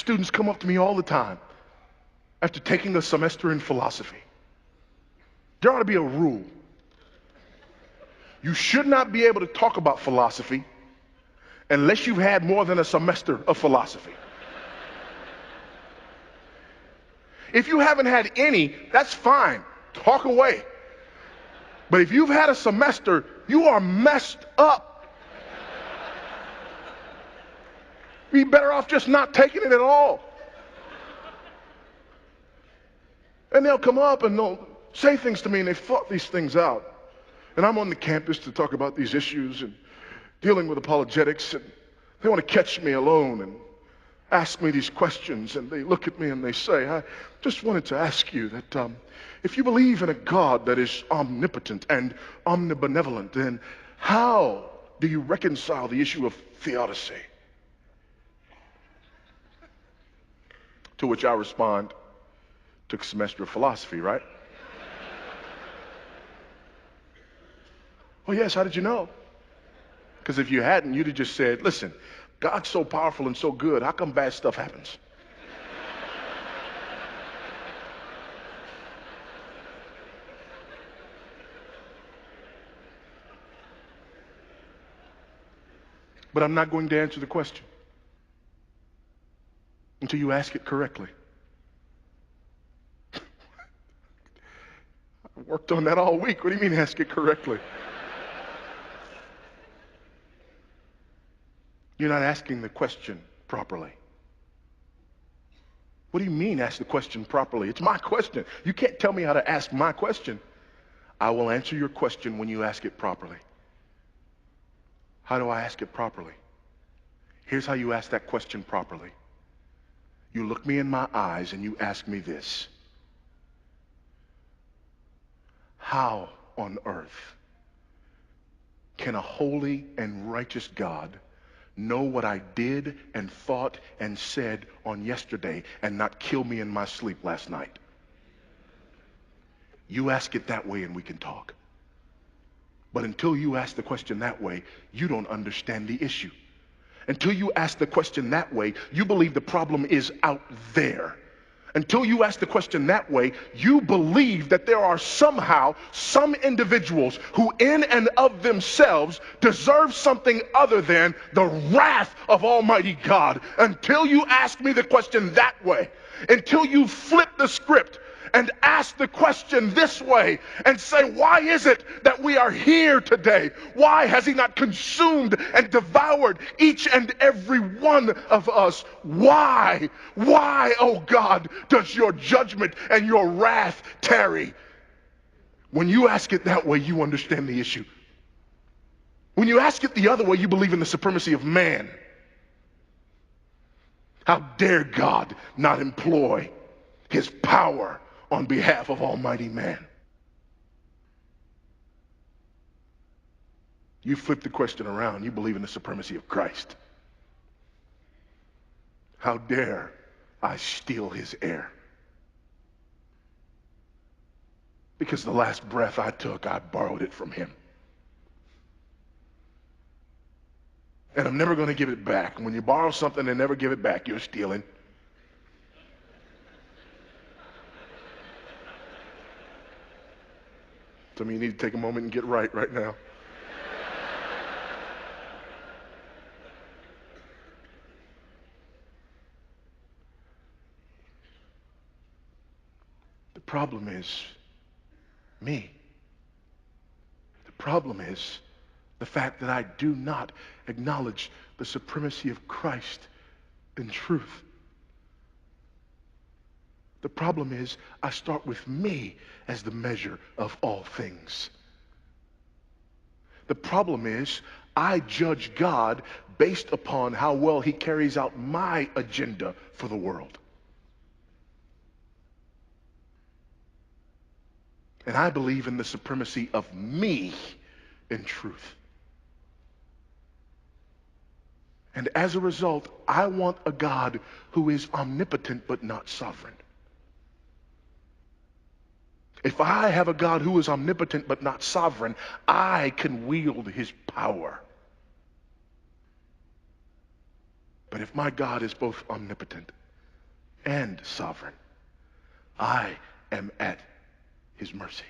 students come up to me all the time after taking a semester in philosophy. There ought to be a rule. You should not be able to talk about philosophy unless you've had more than a semester of philosophy. If you haven't had any, that's fine. Talk away. But if you've had a semester, you are messed up. You'd be better off just not taking it at all. And they'll come up and they'll say things to me, and they've thought these things out. And I'm on the campus to talk about these issues and dealing with apologetics, and they want to catch me alone and ask me these questions, and they look at me and they say, I just wanted to ask you that if you believe in a God that is omnipotent and omnibenevolent, then how do you reconcile the issue of theodicy? To which I respond, took a semester of philosophy, right? Well, yes, how did you know? Because if you hadn't, you'd have just said, listen, God's so powerful and so good, how come bad stuff happens? But I'm not going to answer the question until you ask it correctly. I worked on that all week. What do you mean ask it correctly? You're not asking the question properly. What do you mean ask the question properly? It's my question. You can't tell me how to ask my question. I will answer your question when you ask it properly. How do I ask it properly? Here's how you ask that question properly. You look me in my eyes and you ask me this. How on earth can a holy and righteous God know what I did and thought and said on yesterday and not kill me in my sleep last night? You ask it that way and we can talk. But until you ask the question that way, you don't understand the issue. Until you ask the question that way, you believe the problem is out there. Until you ask the question that way, you believe that there are somehow some individuals who in and of themselves deserve something other than the wrath of Almighty God. Until you ask me the question that way, until you flip the script and ask the question this way and say, why is it that we are here today? Why has he not consumed and devoured each and every one of us? Why, oh God, does your judgment and your wrath tarry? When you ask it that way, you understand the issue. When you ask it the other way, you believe in the supremacy of man. How dare God not employ his power on behalf of almighty man? You flip the question around. You believe in the supremacy of Christ. How dare I steal his air? Because the last breath I took, I borrowed it from him. And I'm never going to give it back. When you borrow something and never give it back, you're stealing. Some of you need to take a moment and get right now. The problem is me. The problem is the fact that I do not acknowledge the supremacy of Christ in truth. The problem is I start with me as the measure of all things. The problem is I judge God based upon how well he carries out my agenda for the world. And I believe in the supremacy of me in truth. And as a result, I want a God who is omnipotent but not sovereign. If I have a God who is omnipotent but not sovereign, I can wield his power. But if my God is both omnipotent and sovereign. I am at his mercy.